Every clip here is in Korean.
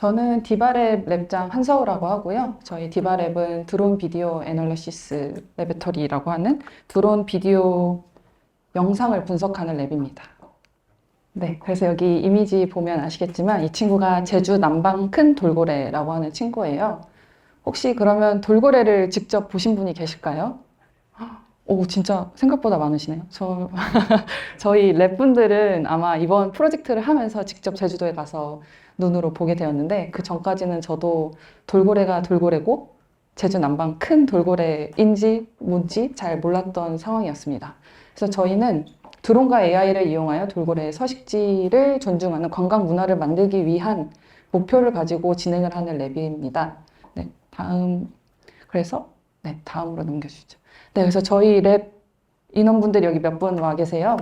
저는 디바랩 랩장 한서우라고 하고요. 저희 디바랩은 드론 비디오 애널리시스 레베터리라고 하는 드론 비디오 영상을 분석하는 랩입니다. 네, 그래서 여기 이미지 보면 아시겠지만 이 친구가 제주 남방 큰 돌고래라고 하는 친구예요. 혹시 그러면 돌고래를 직접 보신 분이 계실까요? 오, 진짜 생각보다 많으시네요. 저희 랩분들은 아마 이번 프로젝트를 하면서 직접 제주도에 가서 눈으로 보게 되었는데, 그 전까지는 저도 돌고래가 돌고래고, 제주 남방 큰 돌고래인지 뭔지 잘 몰랐던 상황이었습니다. 그래서 저희는 드론과 AI를 이용하여 돌고래의 서식지를 존중하는 관광 문화를 만들기 위한 목표를 가지고 진행을 하는 랩입니다. 네, 그래서, 네, 다음으로 넘겨주시죠. 네, 그래서 저희 랩 인원분들이 여기 몇 분 와 계세요.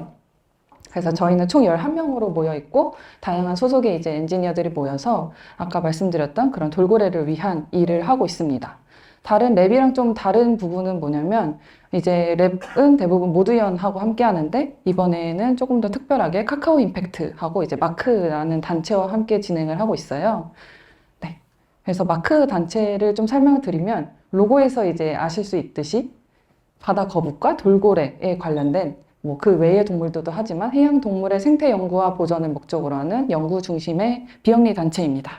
그래서 저희는 총 11명으로 모여 있고, 다양한 소속의 이제 엔지니어들이 모여서 아까 말씀드렸던 그런 돌고래를 위한 일을 하고 있습니다. 다른 랩이랑 좀 다른 부분은 뭐냐면, 이제 랩은 대부분 모두연하고 함께 하는데, 이번에는 조금 더 특별하게 카카오 임팩트하고 이제 마크라는 단체와 함께 진행을 하고 있어요. 네. 그래서 마크 단체를 좀 설명을 드리면, 로고에서 이제 아실 수 있듯이 바다 거북과 돌고래에 관련된 뭐 그 외의 동물들도 하지만 해양 동물의 생태 연구와 보전을 목적으로 하는 연구 중심의 비영리 단체입니다.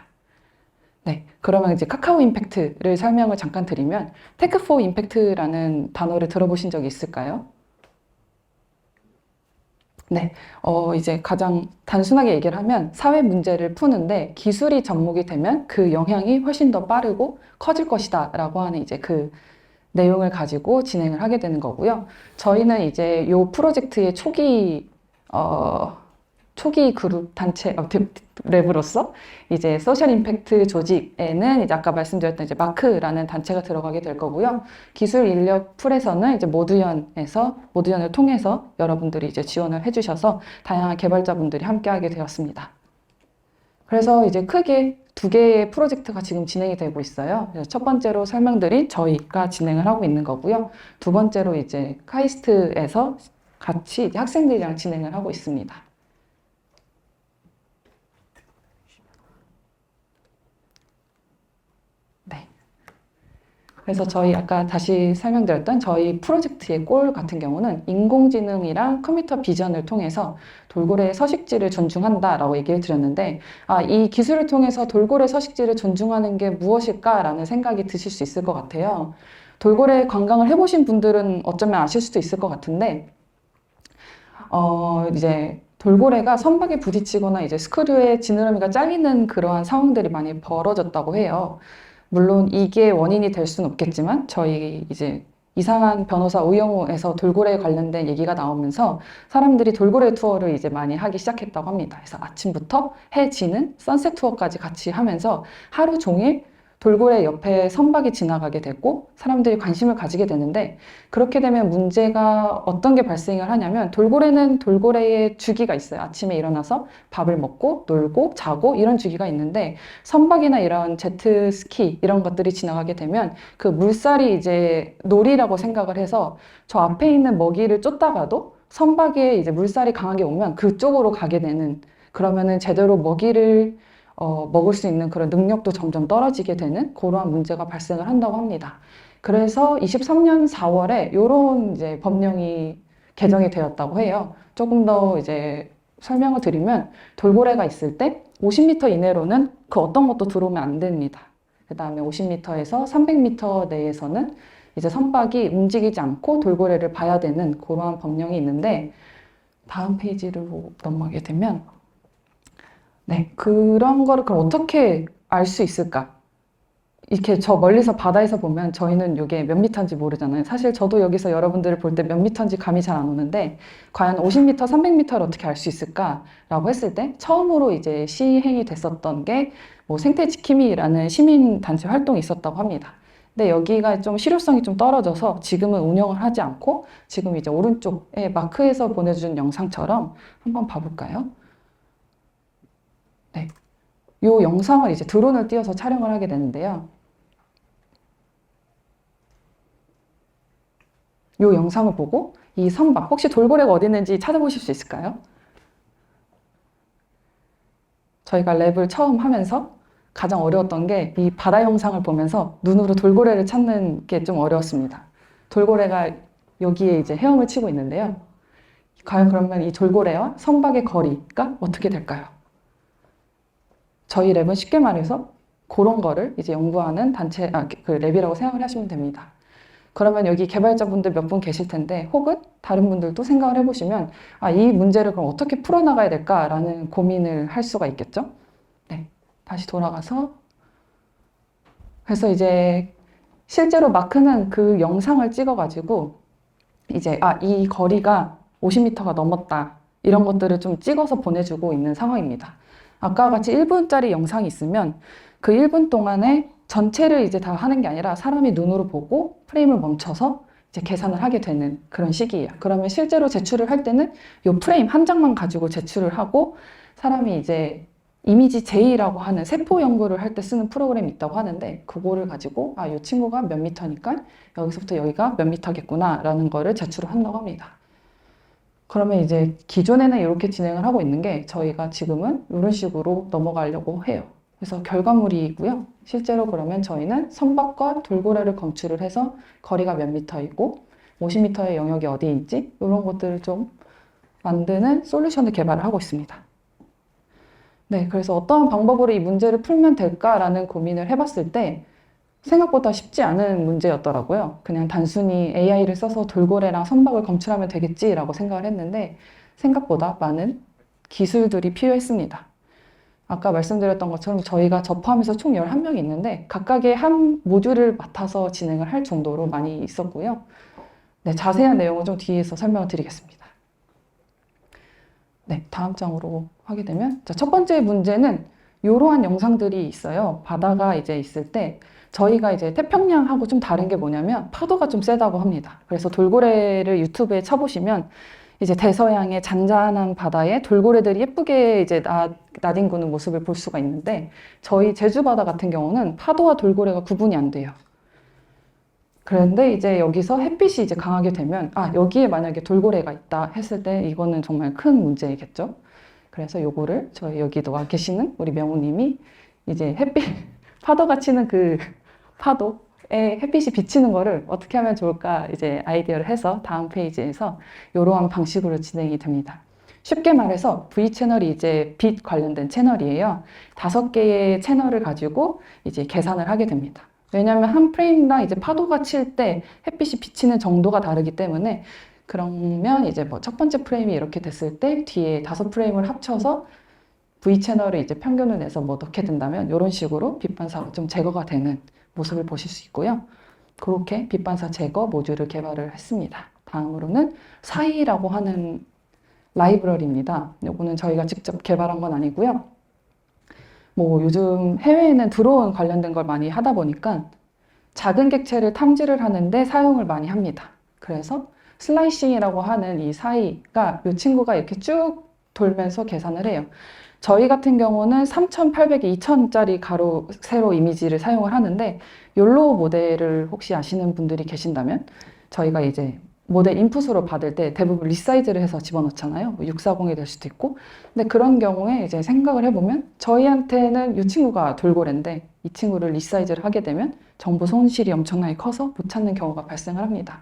네, 그러면 이제 카카오 임팩트를 설명을 잠깐 드리면 테크 포 임팩트라는 단어를 들어보신 적이 있을까요? 네, 이제 가장 단순하게 얘기를 하면 사회 문제를 푸는데 기술이 접목이 되면 그 영향이 훨씬 더 빠르고 커질 것이다 라고 하는 이제 그 내용을 가지고 진행을 하게 되는 거고요. 저희는 이제 이 프로젝트의 초기 그룹 단체, 랩으로서 이제 소셜 임팩트 조직에는 이제 아까 말씀드렸던 이제 마크라는 단체가 들어가게 될 거고요. 기술 인력 풀에서는 이제 모두연을 통해서 여러분들이 이제 지원을 해주셔서 다양한 개발자분들이 함께하게 되었습니다. 그래서 이제 크게 두 개의 프로젝트가 지금 진행이 되고 있어요. 그래서 첫 번째로 설명드린 저희가 진행을 하고 있는 거고요. 두 번째로 이제 카이스트에서 같이 이제 학생들이랑 진행을 하고 있습니다. 네. 그래서 저희 아까 다시 설명드렸던 저희 프로젝트의 골 같은 경우는 인공지능이랑 컴퓨터 비전을 통해서 돌고래의 서식지를 존중한다라고 얘기를 드렸는데, 이 기술을 통해서 돌고래 서식지를 존중하는 게 무엇일까라는 생각이 드실 수 있을 것 같아요. 돌고래 관광을 해보신 분들은 어쩌면 아실 수도 있을 것 같은데, 이제 돌고래가 선박에 부딪히거나 이제 스크류에 지느러미가 잘리는 그러한 상황들이 많이 벌어졌다고 해요. 물론 이게 원인이 될 수는 없겠지만 저희 이제 이상한 변호사 우영우에서 돌고래에 관련된 얘기가 나오면서 사람들이 돌고래 투어를 이제 많이 하기 시작했다고 합니다. 그래서 아침부터 해 지는 선셋 투어까지 같이 하면서 하루 종일 돌고래 옆에 선박이 지나가게 되고 사람들이 관심을 가지게 되는데, 그렇게 되면 문제가 어떤 게 발생을 하냐면 돌고래는 돌고래의 주기가 있어요. 아침에 일어나서 밥을 먹고 놀고 자고 이런 주기가 있는데, 선박이나 이런 제트스키 이런 것들이 지나가게 되면 그 물살이 이제 놀이라고 생각을 해서 저 앞에 있는 먹이를 쫓다가도 선박에 이제 물살이 강하게 오면 그쪽으로 가게 되는, 그러면은 제대로 먹이를 먹을 수 있는 그런 능력도 점점 떨어지게 되는 그러한 문제가 발생을 한다고 합니다. 그래서 23년 4월에 이런 이제 법령이 개정이 되었다고 해요. 조금 더 이제 설명을 드리면 돌고래가 있을 때 50m 이내로는 그 어떤 것도 들어오면 안 됩니다. 그 다음에 50m에서 300m 내에서는 이제 선박이 움직이지 않고 돌고래를 봐야 되는 그러한 법령이 있는데, 다음 페이지로 넘어가게 되면 네, 그런 거를 그럼 어떻게 알 수 있을까? 이렇게 저 멀리서 바다에서 보면 저희는 이게 몇 미터인지 모르잖아요. 사실 저도 여기서 여러분들을 볼 때 몇 미터인지 감이 잘 안 오는데, 과연 50m, 300m를 어떻게 알 수 있을까라고 했을 때 처음으로 이제 시행이 됐었던 게 뭐 생태지킴이라는 시민단체 활동이 있었다고 합니다. 근데 여기가 좀 실효성이 좀 떨어져서 지금은 운영을 하지 않고, 지금 이제 오른쪽에 마크에서 보내준 영상처럼 한번 봐볼까요? 네. 이 영상을 이제 드론을 띄워서 촬영을 하게 되는데요. 이 영상을 보고 이 선박, 혹시 돌고래가 어디 있는지 찾아보실 수 있을까요? 저희가 랩을 처음 하면서 가장 어려웠던 게 이 바다 영상을 보면서 눈으로 돌고래를 찾는 게 좀 어려웠습니다. 돌고래가 여기에 이제 헤엄을 치고 있는데요. 과연 그러면 이 돌고래와 선박의 거리가 어떻게 될까요? 저희 랩은 쉽게 말해서 그런 거를 이제 연구하는 단체, 그 랩이라고 생각을 하시면 됩니다. 그러면 여기 개발자분들 몇 분 계실 텐데, 혹은 다른 분들도 생각을 해보시면, 이 문제를 그럼 어떻게 풀어나가야 될까라는 고민을 할 수가 있겠죠? 네. 다시 돌아가서. 그래서 이제 실제로 마크는 그 영상을 찍어가지고, 이제, 이 거리가 50m가 넘었다. 이런 것들을 좀 찍어서 보내주고 있는 상황입니다. 아까와 같이 1분짜리 영상이 있으면 그 1분 동안에 전체를 이제 다 하는 게 아니라 사람이 눈으로 보고 프레임을 멈춰서 이제 계산을 하게 되는 그런 시기예요. 그러면 실제로 제출을 할 때는 이 프레임 한 장만 가지고 제출을 하고 사람이 이제 이미지 J라고 하는 세포 연구를 할 때 쓰는 프로그램이 있다고 하는데 그거를 가지고 이 친구가 몇 미터니까 여기서부터 여기가 몇 미터겠구나 라는 거를 제출을 한다고 합니다. 그러면 이제 기존에는 이렇게 진행을 하고 있는 게 저희가 지금은 이런 식으로 넘어가려고 해요. 그래서 결과물이고요. 실제로 그러면 저희는 선박과 돌고래를 검출을 해서 거리가 몇 미터이고 50미터의 영역이 어디인지 이런 것들을 좀 만드는 솔루션을 개발을 하고 있습니다. 네, 그래서 어떠한 방법으로 이 문제를 풀면 될까라는 고민을 해봤을 때 생각보다 쉽지 않은 문제였더라고요. 그냥 단순히 AI를 써서 돌고래랑 선박을 검출하면 되겠지라고 생각을 했는데 생각보다 많은 기술들이 필요했습니다. 아까 말씀드렸던 것처럼 저희가 접하면서 총 11명이 있는데 각각의 한 모듈을 맡아서 진행을 할 정도로 많이 있었고요. 네, 자세한 내용은 좀 뒤에서 설명을 드리겠습니다. 네, 다음 장으로 하게 되면 첫 번째 문제는 이러한 영상들이 있어요. 바다가 이제 있을 때 저희가 이제 태평양하고 좀 다른 게 뭐냐면 파도가 좀 세다고 합니다. 그래서 돌고래를 유튜브에 쳐보시면 이제 대서양의 잔잔한 바다에 돌고래들이 예쁘게 이제 나뒹구는 모습을 볼 수가 있는데 저희 제주 바다 같은 경우는 파도와 돌고래가 구분이 안 돼요. 그런데 이제 여기서 햇빛이 이제 강하게 되면 여기에 만약에 돌고래가 있다 했을 때 이거는 정말 큰 문제겠죠. 그래서 요거를 저희 여기도 와 계시는 우리 명우님이 이제 파도가 치는 그 파도에 햇빛이 비치는 거를 어떻게 하면 좋을까 이제 아이디어를 해서 다음 페이지에서 이러한 방식으로 진행이 됩니다. 쉽게 말해서 V 채널이 이제 빛 관련된 채널이에요. 5개의 채널을 가지고 이제 계산을 하게 됩니다. 왜냐하면 한 프레임당 이제 파도가 칠 때 햇빛이 비치는 정도가 다르기 때문에 그러면 이제 뭐 첫 번째 프레임이 이렇게 됐을 때 뒤에 5프레임을 합쳐서 V 채널을 이제 평균을 내서 뭐 넣게 된다면 이런 식으로 빛 반사가 좀 제거가 되는 모습을 보실 수 있고요. 그렇게 빛 반사 제거 모듈을 개발을 했습니다. 다음으로는 사이라고 하는 라이브러리입니다. 이거는 저희가 직접 개발한 건 아니고요. 뭐 요즘 해외에는 드론 관련된 걸 많이 하다 보니까 작은 객체를 탐지를 하는데 사용을 많이 합니다. 그래서 슬라이싱이라고 하는 이 사이가 이 친구가 이렇게 쭉 돌면서 계산을 해요. 저희 같은 경우는 3,800에 2,000짜리 가로 세로 이미지를 사용을 하는데 욜로 모델을 혹시 아시는 분들이 계신다면 저희가 이제 모델 인풋으로 받을 때 대부분 리사이즈를 해서 집어넣잖아요. 뭐 640이 될 수도 있고. 근데 그런 경우에 이제 생각을 해보면 저희한테는 이 친구가 돌고래인데 이 친구를 리사이즈를 하게 되면 정보 손실이 엄청나게 커서 못 찾는 경우가 발생을 합니다.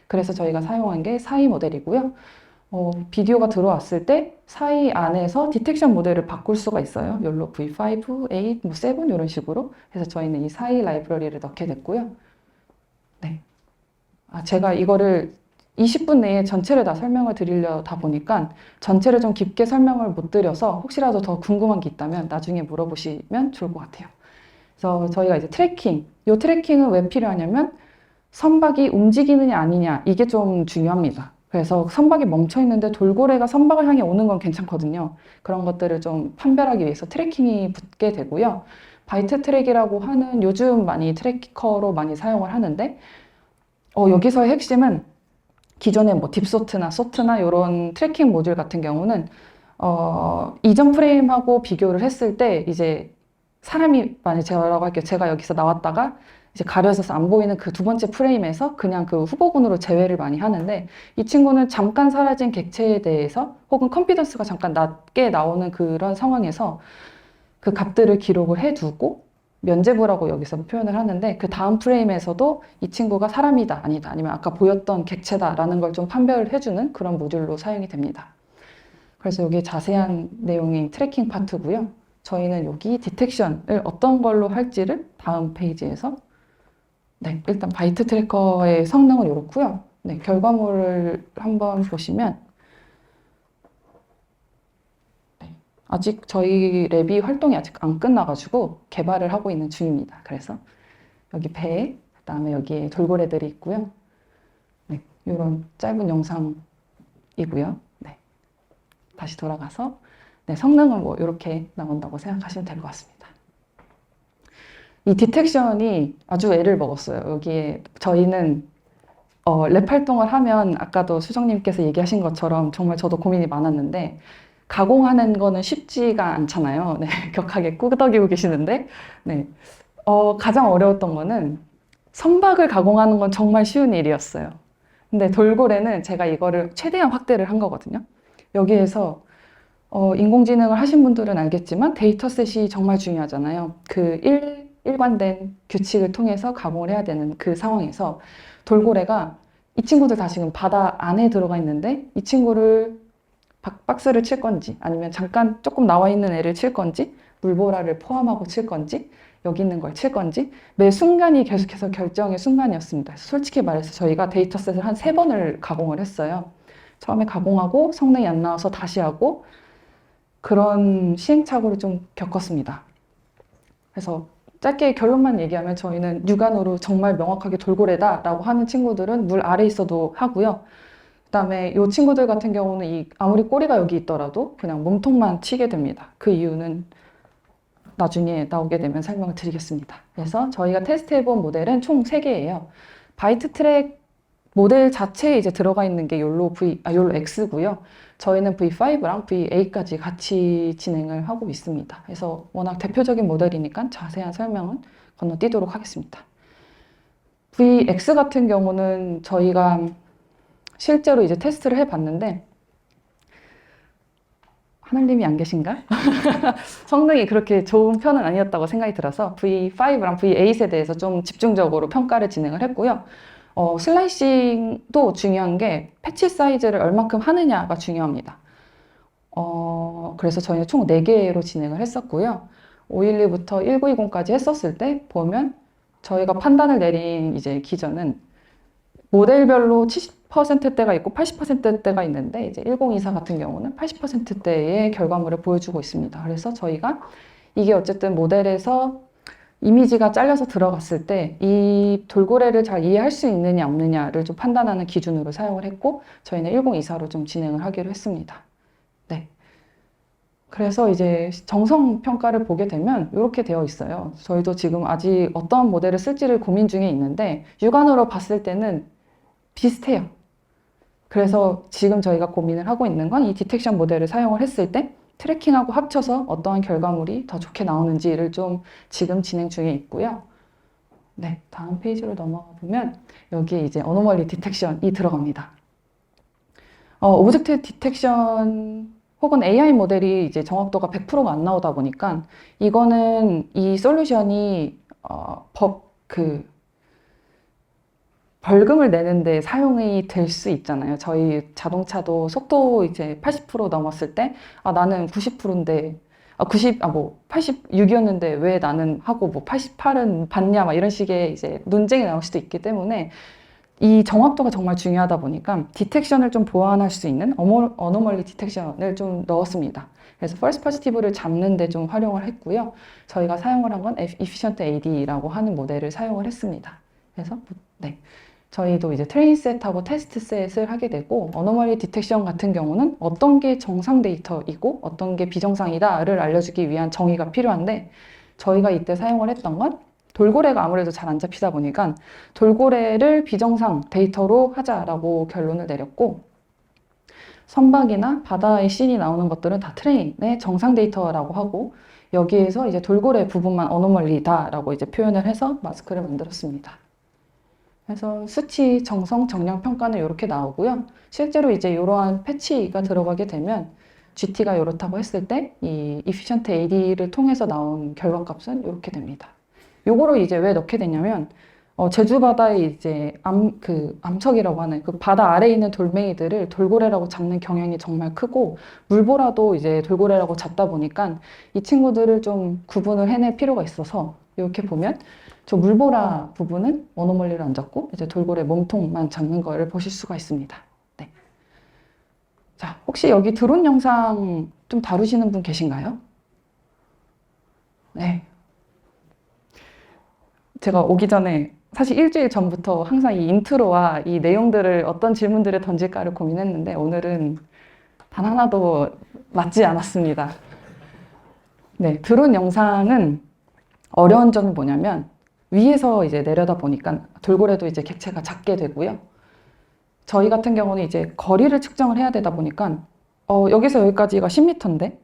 그래서 저희가 사용한 게 사이 모델이고요. 비디오가 들어왔을 때 사이 안에서 디텍션 모델을 바꿀 수가 있어요. 욜로 V5, 8, 뭐 7 이런 식으로. 그래서 저희는 이 사이 라이브러리를 넣게 됐고요. 네. 제가 이거를 20분 내에 전체를 다 설명을 드리려다 보니까 전체를 좀 깊게 설명을 못 드려서 혹시라도 더 궁금한 게 있다면 나중에 물어보시면 좋을 것 같아요. 그래서 저희가 이제 트래킹, 이 트래킹은 왜 필요하냐면 선박이 움직이느냐 아니냐 이게 좀 중요합니다. 그래서 선박이 멈춰 있는데 돌고래가 선박을 향해 오는 건 괜찮거든요. 그런 것들을 좀 판별하기 위해서 트래킹이 붙게 되고요. 바이트 트랙이라고 하는 요즘 많이 트래커로 많이 사용을 하는데 여기서의 핵심은 기존의 뭐 딥소트나 소트나 이런 트래킹 모듈 같은 경우는 이전 프레임하고 비교를 했을 때 이제 사람이 만약 제가라고 할게요. 제가 여기서 나왔다가 이제 가려져서 안 보이는 그 두 번째 프레임에서 그냥 그 후보군으로 제외를 많이 하는데 이 친구는 잠깐 사라진 객체에 대해서 혹은 컨피던스가 잠깐 낮게 나오는 그런 상황에서 그 값들을 기록을 해두고 면제부라고 여기서 표현을 하는데 그 다음 프레임에서도 이 친구가 사람이다, 아니다, 아니면 아까 보였던 객체다라는 걸 좀 판별을 해주는 그런 모듈로 사용이 됩니다. 그래서 여기 자세한 내용이 트래킹 파트고요. 저희는 여기 디텍션을 어떤 걸로 할지를 다음 페이지에서 네, 일단 바이트 트래커의 성능은 이렇고요. 네, 결과물을 한번 보시면 네, 아직 저희 랩이 활동이 아직 안 끝나가지고 개발을 하고 있는 중입니다. 그래서 여기 배, 그다음에 여기에 돌고래들이 있고요. 네, 이런 짧은 영상이고요. 네, 다시 돌아가서 네, 성능은 뭐 이렇게 나온다고 생각하시면 될 것 같습니다. 이 디텍션이 아주 애를 먹었어요. 여기에 저희는 랩 활동을 하면 아까도 수정님께서 얘기하신 것처럼 정말 저도 고민이 많았는데 가공하는 거는 쉽지가 않잖아요. 네, 격하게 꾸덕이고 계시는데 네, 가장 어려웠던 거는 선박을 가공하는 건 정말 쉬운 일이었어요. 근데 돌고래는 제가 이거를 최대한 확대를 한 거거든요. 여기에서 인공지능을 하신 분들은 알겠지만 데이터셋이 정말 중요하잖아요. 그 일관된 규칙을 통해서 가공을 해야 되는 그 상황에서 돌고래가 이 친구들 다 지금 바다 안에 들어가 있는데 이 친구를 박스를 칠 건지 아니면 잠깐 조금 나와 있는 애를 칠 건지 물보라를 포함하고 칠 건지 여기 있는 걸 칠 건지 매 순간이 계속해서 결정의 순간이었습니다. 솔직히 말해서 저희가 데이터셋을 한 3번을 가공을 했어요. 처음에 가공하고 성능이 안 나와서 다시 하고 그런 시행착오를 좀 겪었습니다. 그래서 짧게 결론만 얘기하면 저희는 육안으로 정말 명확하게 돌고래다라고 하는 친구들은 물 아래에 있어도 하고요. 그다음에 이 친구들 같은 경우는 아무리 꼬리가 여기 있더라도 그냥 몸통만 치게 됩니다. 그 이유는 나중에 나오게 되면 설명을 드리겠습니다. 그래서 저희가 테스트해본 모델은 총 3개예요. 바이트 트랙 모델 자체에 이제 들어가 있는 게 욜로 X고요. 저희는 V5랑 V8까지 같이 진행을 하고 있습니다. 그래서 워낙 대표적인 모델이니까 자세한 설명은 건너뛰도록 하겠습니다. VX 같은 경우는 저희가 실제로 이제 테스트를 해봤는데 하늘님이 안 계신가? 성능이 그렇게 좋은 편은 아니었다고 생각이 들어서 V5랑 V8에 대해서 좀 집중적으로 평가를 진행을 했고요. 슬라이싱도 중요한 게 패치 사이즈를 얼만큼 하느냐가 중요합니다. 그래서 저희는 총 4개로 진행을 했었고요. 512부터 1920까지 했었을 때 보면 저희가 판단을 내린 이제 기준은 모델별로 70%대가 있고 80%대가 있는데 이제 1024 같은 경우는 80%대의 결과물을 보여주고 있습니다. 그래서 저희가 이게 어쨌든 모델에서 이미지가 잘려서 들어갔을 때 이 돌고래를 잘 이해할 수 있느냐 없느냐를 좀 판단하는 기준으로 사용을 했고 저희는 1024로 좀 진행을 하기로 했습니다. 네. 그래서 이제 정성 평가를 보게 되면 이렇게 되어 있어요. 저희도 지금 아직 어떤 모델을 쓸지를 고민 중에 있는데 육안으로 봤을 때는 비슷해요. 그래서 지금 저희가 고민을 하고 있는 건 이 디텍션 모델을 사용을 했을 때 트래킹하고 합쳐서 어떠한 결과물이 더 좋게 나오는지를 좀 지금 진행 중에 있고요. 네, 다음 페이지로 넘어가 보면 여기에 이제 어노멀리 디텍션이 들어갑니다. 오브젝트 디텍션 혹은 AI 모델이 이제 정확도가 100%가 안 나오다 보니까 이거는 이 솔루션이 벌금을 내는데 사용이 될 수 있잖아요. 저희 자동차도 속도 이제 80% 넘었을 때, 나는 90%인데, 86이었는데 왜 나는 하고 뭐 88은 받냐, 막 이런 식의 이제 논쟁이 나올 수도 있기 때문에 이 정확도가 정말 중요하다 보니까 디텍션을 좀 보완할 수 있는 어노멀리 디텍션을 좀 넣었습니다. 그래서 false positive를 잡는 데 좀 활용을 했고요. 저희가 사용을 한 건 efficient AD라고 하는 모델을 사용을 했습니다. 그래서, 네. 저희도 이제 트레인 셋하고 테스트 셋을 하게 되고 어노멀리 디텍션 같은 경우는 어떤 게 정상 데이터이고 어떤 게 비정상이다를 알려주기 위한 정의가 필요한데 저희가 이때 사용을 했던 건 돌고래가 아무래도 잘 안 잡히다 보니까 돌고래를 비정상 데이터로 하자라고 결론을 내렸고 선박이나 바다의 씬이 나오는 것들은 다 트레인의 정상 데이터라고 하고 여기에서 이제 돌고래 부분만 어노멀리다라고 이제 표현을 해서 마스크를 만들었습니다. 그래서 수치, 정성, 정량 평가는 이렇게 나오고요. 실제로 이제 이러한 패치가 들어가게 되면 GT가 이렇다고 했을 때 이 efficient AD를 통해서 나온 결과값은 이렇게 됩니다. 요거를 이제 왜 넣게 되냐면 제주 바다에 이제 암석이라고 하는 그 바다 아래에 있는 돌멩이들을 돌고래라고 잡는 경향이 정말 크고 물보라도 이제 돌고래라고 잡다 보니까 이 친구들을 좀 구분을 해낼 필요가 있어서 이렇게 보면 저 물보라 부분은 어노멀리를 안 잡고 이제 돌고래 몸통만 잡는 거를 보실 수가 있습니다. 네. 자, 혹시 여기 드론 영상 좀 다루시는 분 계신가요? 네. 제가 오기 전에 사실 일주일 전부터 항상 이 인트로와 이 내용들을 어떤 질문들을 던질까를 고민했는데 오늘은 단 하나도 맞지 않았습니다. 네, 드론 영상은 어려운 점이 뭐냐면 위에서 이제 내려다 보니까 돌고래도 이제 객체가 작게 되고요. 저희 같은 경우는 이제 거리를 측정을 해야 되다 보니까 여기서 여기까지가 10m인데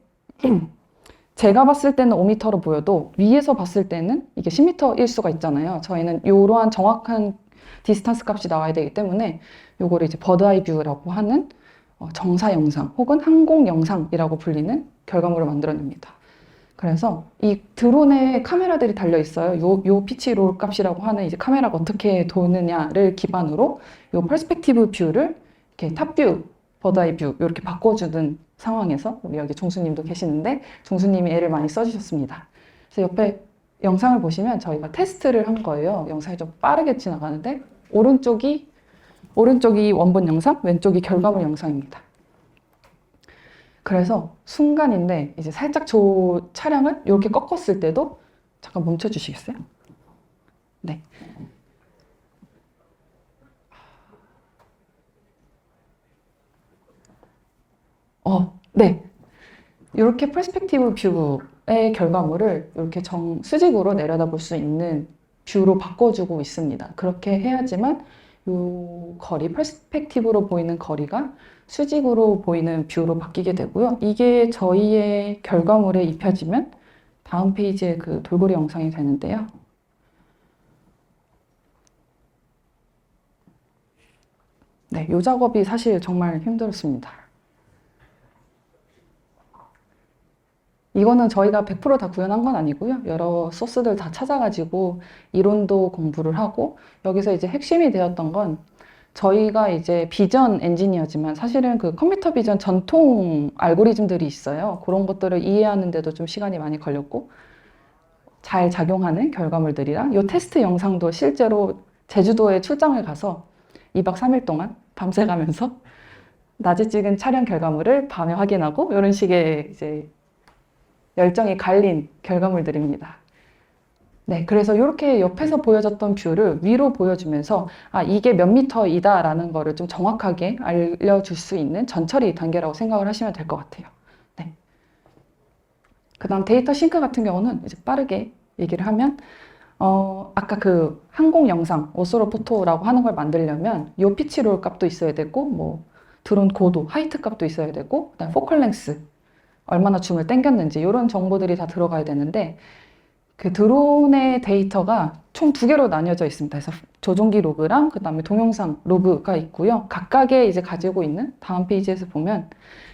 제가 봤을 때는 5m로 보여도 위에서 봤을 때는 이게 10m일 수가 있잖아요. 저희는 이러한 정확한 디스턴스 값이 나와야 되기 때문에 요거를 이제 버드아이 뷰라고 하는 정사 영상 혹은 항공 영상이라고 불리는 결과물을 만들어냅니다. 그래서 이 드론에 카메라들이 달려 있어요. 요 피치 롤 값이라고 하는 이제 카메라가 어떻게 도느냐를 기반으로 요 퍼스펙티브 뷰를 이렇게 탑뷰, 버드아이 뷰 이렇게 바꿔주는 상황에서 우리 여기 종수님도 계시는데 종수님이 애를 많이 써주셨습니다. 그래서 옆에 영상을 보시면 저희가 테스트를 한 거예요. 영상이 좀 빠르게 지나가는데 오른쪽이 원본 영상, 왼쪽이 결과물 영상입니다. 그래서 순간인데 이제 살짝 저 차량을 이렇게 꺾었을 때도 잠깐 멈춰 주시겠어요? 네. 네. 이렇게 퍼스펙티브 뷰의 결과물을 이렇게 수직으로 내려다볼 수 있는 뷰로 바꿔주고 있습니다. 그렇게 해야지만 이 거리, 퍼스펙티브로 보이는 거리가 수직으로 보이는 뷰로 바뀌게 되고요. 이게 저희의 결과물에 입혀지면 다음 페이지에 그 돌고래 영상이 되는데요. 네, 이 작업이 사실 정말 힘들었습니다. 이거는 저희가 100%다 구현한 건 아니고요. 여러 소스들 다 찾아가지고 이론도 공부를 하고 여기서 이제 핵심이 되었던 건 저희가 이제 비전 엔지니어지만 사실은 그 컴퓨터 비전 전통 알고리즘들이 있어요. 그런 것들을 이해하는데도 좀 시간이 많이 걸렸고 잘 작용하는 결과물들이랑 이 테스트 영상도 실제로 제주도에 출장을 가서 2박 3일 동안 밤새 가면서 낮에 찍은 촬영 결과물을 밤에 확인하고 이런 식의 이제 열정이 갈린 결과물들입니다. 네, 그래서 이렇게 옆에서 보여졌던 뷰를 위로 보여주면서 이게 몇 미터이다 라는 거를 좀 정확하게 알려줄 수 있는 전처리 단계라고 생각을 하시면 될 것 같아요. 네. 그 다음 데이터 싱크 같은 경우는 이제 빠르게 얘기를 하면 아까 그 항공 영상, 오소로 포토라고 하는 걸 만들려면 요 피치 롤 값도 있어야 되고 뭐 드론 고도, 하이트 값도 있어야 되고 그다음 포컬 랭스 얼마나 줌을 당겼는지 이런 정보들이 다 들어가야 되는데 그 드론의 데이터가 총 2개로 나뉘어져 있습니다. 그래서 조종기 로그랑 그다음에 동영상 로그가 있고요. 각각의 이제 가지고 있는 다음 페이지에서 보면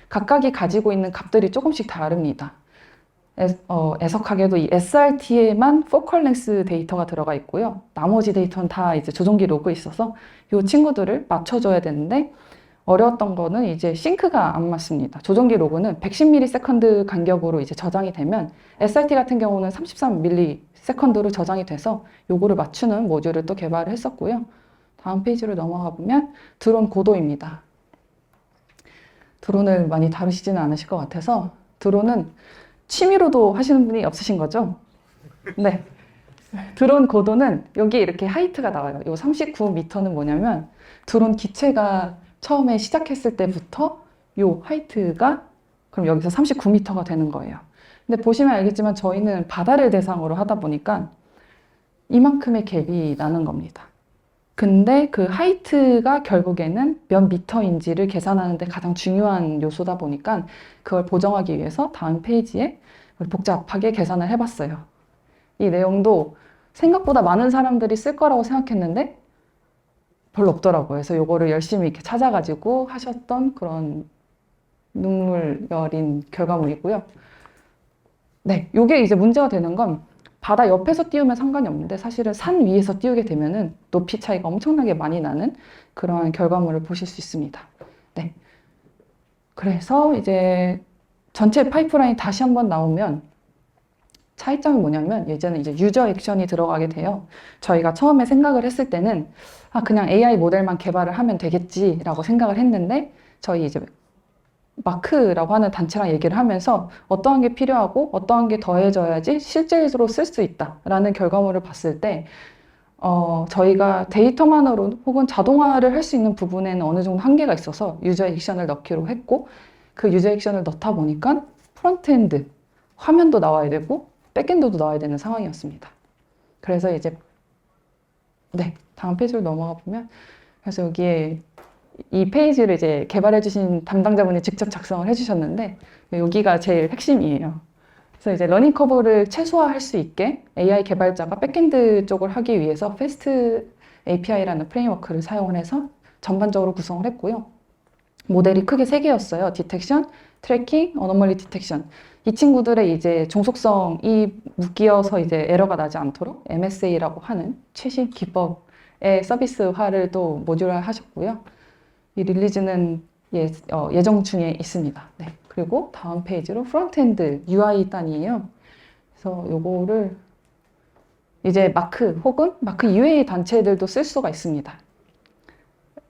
각각이 가지고 있는 값들이 조금씩 다릅니다. 애석하게도 이 SRT에만 포컬 랭스 데이터가 들어가 있고요. 나머지 데이터는 다 이제 조종기 로그에 있어서 이 친구들을 맞춰줘야 되는데 어려웠던 거는 이제 싱크가 안 맞습니다. 조종기 로그는 110ms 간격으로 이제 저장이 되면 SRT 같은 경우는 33ms로 저장이 돼서 요거를 맞추는 모듈을 또 개발을 했었고요. 다음 페이지로 넘어가 보면 드론 고도입니다. 드론을 많이 다루시지는 않으실 것 같아서 드론은 취미로도 하시는 분이 없으신 거죠? 네. 드론 고도는 여기 이렇게 하이트가 나와요. 요 39m는 뭐냐면 드론 기체가 처음에 시작했을 때부터 요 하이트가 그럼 여기서 39m가 되는 거예요. 근데 보시면 알겠지만 저희는 바다를 대상으로 하다 보니까 이만큼의 갭이 나는 겁니다. 근데 그 하이트가 결국에는 몇 미터인지를 계산하는 데 가장 중요한 요소다 보니까 그걸 보정하기 위해서 다음 페이지에 복잡하게 계산을 해봤어요. 이 내용도 생각보다 많은 사람들이 쓸 거라고 생각했는데 별로 없더라고요. 그래서 요거를 열심히 이렇게 찾아가지고 하셨던 그런 눈물 여린 결과물이고요. 네, 요게 이제 문제가 되는 건 바다 옆에서 띄우면 상관이 없는데 사실은 산 위에서 띄우게 되면은 높이 차이가 엄청나게 많이 나는 그러한 결과물을 보실 수 있습니다. 네. 그래서 이제 전체 파이프라인 다시 한번 나오면 차이점이 뭐냐면 예전에 이제 유저 액션이 들어가게 돼요. 저희가 처음에 생각을 했을 때는 그냥 AI 모델만 개발을 하면 되겠지라고 생각을 했는데 저희 이제 마크라고 하는 단체랑 얘기를 하면서 어떠한 게 필요하고 어떠한 게 더해져야지 실제로 쓸 수 있다라는 결과물을 봤을 때 저희가 데이터만으로 혹은 자동화를 할 수 있는 부분에는 어느 정도 한계가 있어서 유저 액션을 넣기로 했고 그 유저 액션을 넣다 보니까 프론트엔드 화면도 나와야 되고 백엔드도 나와야 되는 상황이었습니다. 그래서 이제 네, 다음 페이지로 넘어가 보면 그래서 여기에 이 페이지를 이제 개발해 주신 담당자분이 직접 작성을 해 주셨는데 여기가 제일 핵심이에요. 그래서 이제 러닝 커브를 최소화할 수 있게 AI 개발자가 백엔드 쪽을 하기 위해서 패스트 API라는 프레임워크를 사용을 해서 전반적으로 구성을 했고요. 모델이 크게 3개였어요. 디텍션, 트래킹, 어노멀리 디텍션. 이 친구들의 이제 종속성이 묶여서 이제 에러가 나지 않도록 MSA라고 하는 최신 기법의 서비스화를 또 모듈화 하셨고요. 이 릴리즈는 예정 중에 있습니다. 네. 그리고 다음 페이지로 프론트엔드 UI 단이에요. 그래서 요거를 이제 마크 혹은 마크 이외의 단체들도 쓸 수가 있습니다.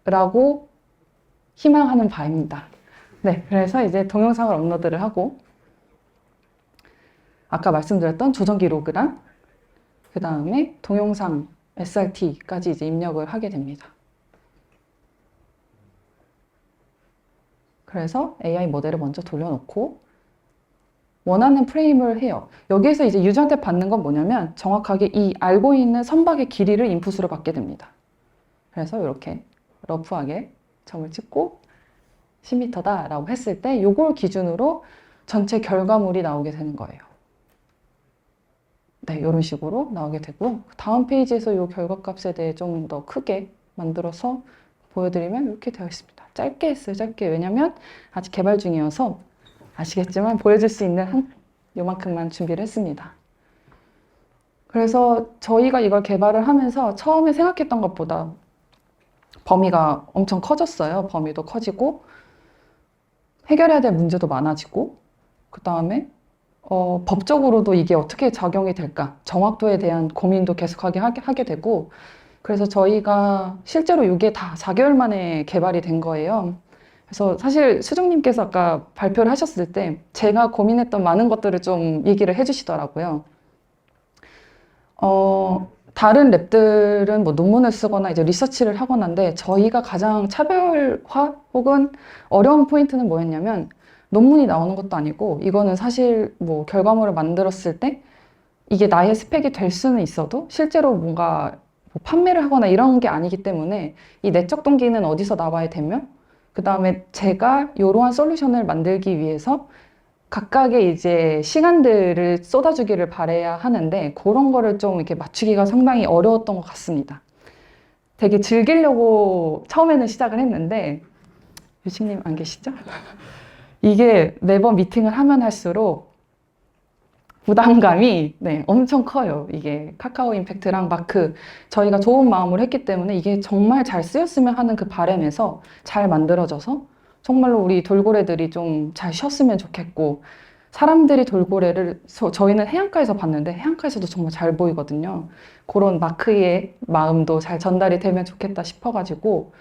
라고 희망하는 바입니다. 네. 그래서 이제 동영상을 업로드를 하고 아까 말씀드렸던 조정기 로그랑 그 다음에 동영상 SRT까지 이제 입력을 하게 됩니다. 그래서 AI 모델을 먼저 돌려놓고 원하는 프레임을 해요. 여기에서 이제 유저한테 받는 건 뭐냐면 정확하게 이 알고 있는 선박의 길이를 인풋으로 받게 됩니다. 그래서 이렇게 러프하게 점을 찍고 10m다 라고 했을 때 이걸 기준으로 전체 결과물이 나오게 되는 거예요. 네, 이런 식으로 나오게 되고요. 다음 페이지에서 이 결과값에 대해 좀 더 크게 만들어서 보여드리면 이렇게 되어 있습니다. 짧게 했어요, 짧게. 왜냐면 아직 개발 중이어서 아시겠지만 보여줄 수 있는 요만큼만 준비를 했습니다. 그래서 저희가 이걸 개발을 하면서 처음에 생각했던 것보다 범위가 엄청 커졌어요. 범위도 커지고 해결해야 될 문제도 많아지고 그 다음에 법적으로도 이게 어떻게 적용이 될까? 정확도에 대한 고민도 계속하게 하게 되고 그래서 저희가 실제로 이게 다 4개월 만에 개발이 된 거예요. 그래서 사실 수정님께서 아까 발표를 하셨을 때 제가 고민했던 많은 것들을 좀 얘기를 해주시더라고요. 다른 랩들은 뭐 논문을 쓰거나 이제 리서치를 하거나인데 저희가 가장 차별화 혹은 어려운 포인트는 뭐였냐면 논문이 나오는 것도 아니고 이거는 사실 뭐 결과물을 만들었을 때 이게 나의 스펙이 될 수는 있어도 실제로 뭔가 뭐 판매를 하거나 이런 게 아니기 때문에 이 내적 동기는 어디서 나와야 되며 그 다음에 제가 이러한 솔루션을 만들기 위해서 각각의 이제 시간들을 쏟아주기를 바라야 하는데 그런 거를 좀 이렇게 맞추기가 상당히 어려웠던 것 같습니다. 되게 즐기려고 처음에는 시작을 했는데 유식님 안 계시죠? 이게 매번 미팅을 하면 할수록 부담감이 엄청 커요. 이게 카카오 임팩트랑 마크 저희가 좋은 마음으로 했기 때문에 이게 정말 잘 쓰였으면 하는 그 바람에서 잘 만들어져서 정말로 우리 돌고래들이 좀 잘 쉬었으면 좋겠고 사람들이 돌고래를 저희는 해안가에서 봤는데 해안가에서도 정말 잘 보이거든요. 그런 마크의 마음도 잘 전달이 되면 좋겠다 싶어가지고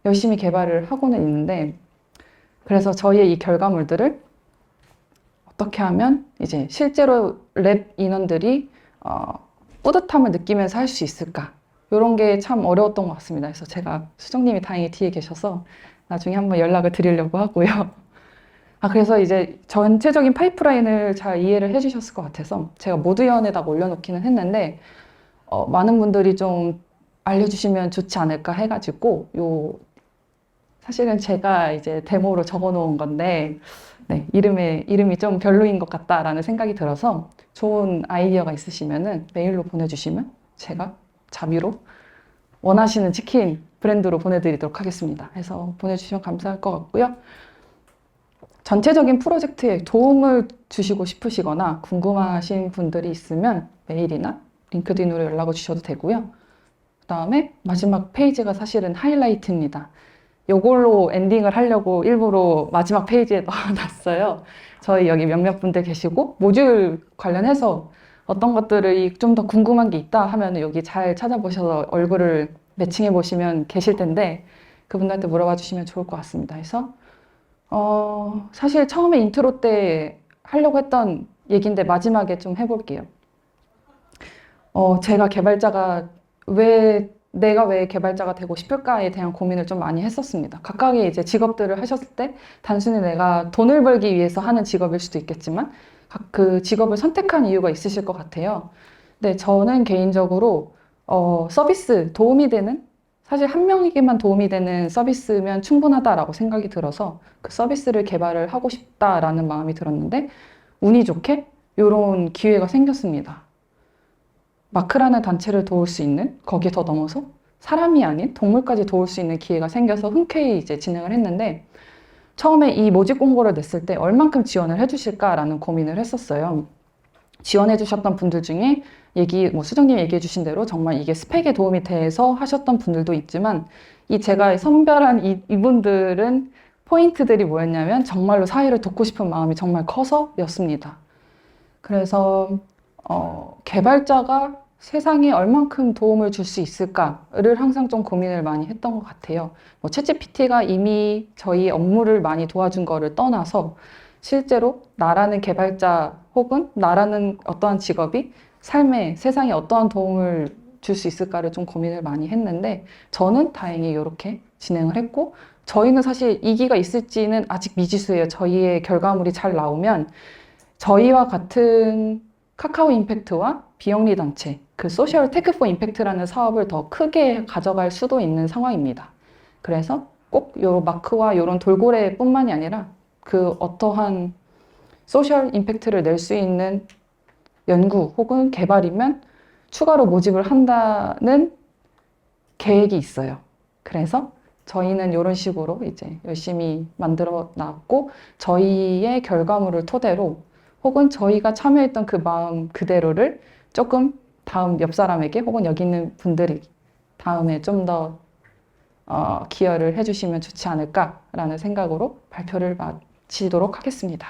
열심히 개발을 하고는 있는데 그래서 저희의 이 결과물들을 어떻게 하면 이제 실제로 랩 인원들이 뿌듯함을 느끼면서 할 수 있을까? 이런 게 참 어려웠던 것 같습니다. 그래서 제가 수정님이 다행히 뒤에 계셔서 나중에 한번 연락을 드리려고 하고요. 그래서 이제 전체적인 파이프라인을 잘 이해를 해주셨을 것 같아서 제가 모두연에다 올려놓기는 했는데 많은 분들이 좀 알려주시면 좋지 않을까 해가지고 사실은 제가 이제 데모로 적어놓은 건데 이름이 좀 별로인 것 같다라는 생각이 들어서 좋은 아이디어가 있으시면은 메일로 보내주시면 제가 자비로 원하시는 치킨 브랜드로 보내드리도록 하겠습니다. 해서 보내주시면 감사할 것 같고요. 전체적인 프로젝트에 도움을 주시고 싶으시거나 궁금하신 분들이 있으면 메일이나 링크드인으로 연락을 주셔도 되고요. 그 다음에 마지막 페이지가 사실은 하이라이트입니다. 요걸로 엔딩을 하려고 일부러 마지막 페이지에 넣어놨어요. 저희 여기 몇몇 분들 계시고 모듈 관련해서 어떤 것들이 좀 더 궁금한 게 있다 하면 여기 잘 찾아보셔서 얼굴을 매칭해 보시면 계실 텐데 그분들한테 물어봐 주시면 좋을 것 같습니다. 그래서 사실 처음에 인트로 때 하려고 했던 얘기인데 마지막에 좀 해볼게요. 제가 내가 왜 개발자가 되고 싶을까에 대한 고민을 좀 많이 했었습니다. 각각의 이제 직업들을 하셨을 때 단순히 내가 돈을 벌기 위해서 하는 직업일 수도 있겠지만 각 그 직업을 선택한 이유가 있으실 것 같아요. 근데 저는 개인적으로 서비스 도움이 되는 사실 한 명에게만 도움이 되는 서비스면 충분하다라고 생각이 들어서 그 서비스를 개발을 하고 싶다라는 마음이 들었는데 운이 좋게 이런 기회가 생겼습니다. 마크라는 단체를 도울 수 있는 거기에 더 넘어서 사람이 아닌 동물까지 도울 수 있는 기회가 생겨서 흔쾌히 이제 진행을 했는데 처음에 이 모집 공고를 냈을 때 얼만큼 지원을 해주실까라는 고민을 했었어요. 지원해 주셨던 분들 중에 수정님이 얘기해 주신 대로 정말 이게 스펙에 도움이 돼서 하셨던 분들도 있지만 제가 선별한 이분들은 포인트들이 뭐였냐면 정말로 사회를 돕고 싶은 마음이 정말 커서였습니다. 그래서 개발자가 세상에 얼만큼 도움을 줄 수 있을까를 항상 좀 고민을 많이 했던 것 같아요. 챗GPT가 이미 저희 업무를 많이 도와준 거를 떠나서 실제로 나라는 개발자 혹은 나라는 어떠한 직업이 삶에 세상에 어떠한 도움을 줄 수 있을까를 좀 고민을 많이 했는데 저는 다행히 이렇게 진행을 했고 저희는 사실 이기가 있을지는 아직 미지수예요. 저희의 결과물이 잘 나오면 저희와 같은 카카오 임팩트와 비영리 단체, 그 소셜 테크 포 임팩트라는 사업을 더 크게 가져갈 수도 있는 상황입니다. 그래서 꼭 요 마크와 이런 돌고래뿐만이 아니라 그 어떠한 소셜 임팩트를 낼 수 있는 연구 혹은 개발이면 추가로 모집을 한다는 계획이 있어요. 그래서 저희는 이런 식으로 이제 열심히 만들어 놨고 저희의 결과물을 토대로 혹은 저희가 참여했던 그 마음 그대로를 조금 다음 옆 사람에게 혹은 여기 있는 분들이 다음에 좀 더 기여를 해주시면 좋지 않을까라는 생각으로 발표를 마치도록 하겠습니다.